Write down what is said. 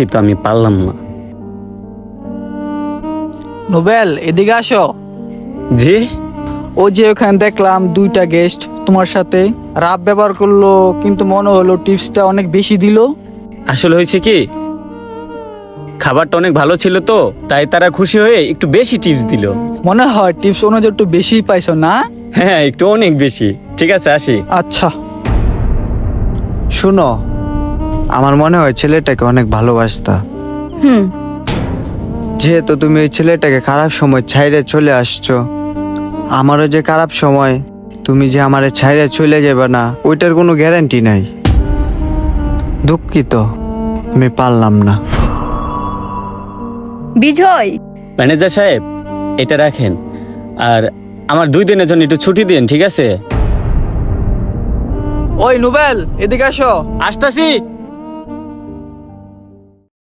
কিন্তু আমি পারলাম না। নোবেল, এদিকে আসো। জি? ও যে ওখানে দেখলাম দুইটা গেস্ট তোমার সাথে রাব ব্যবহার করলো, কিন্তু মনে হলো টিপসটা অনেক বেশি দিল। আসলে হয়েছে কি, খাবারটা অনেক ভালো ছিল তো, তাই তারা খুশি হয়ে একটু বেশি টিপস দিল। মনে হয় টিপস অনুযায়ী একটু বেশি পাইছো না? হ্যাঁ, একটু অনেক বেশি। ঠিক আছে, আসি। আচ্ছা। শুনো, আমার মনে হয় ছেলেটাকে অনেক ভালোবাসতা। যেহেতু তুমি এই ছেলেটাকে খারাপ সময় ছাইরে চলে আসছো, আমারও যে খারাপ সময় তুমি যে আমারে ছাইরে চলে যাবে না ওইটার কোনো গ্যারান্টি নাই। দুঃখিত, আমি পারলাম না। বিজয়, ম্যানেজার সাহেব, এটা রাখেন। আর আমার 2 দিনের জন্য একটু ছুটি দিন, ঠিক আছে? ওই নোবেল, এদিকে আসো। আসতাছি।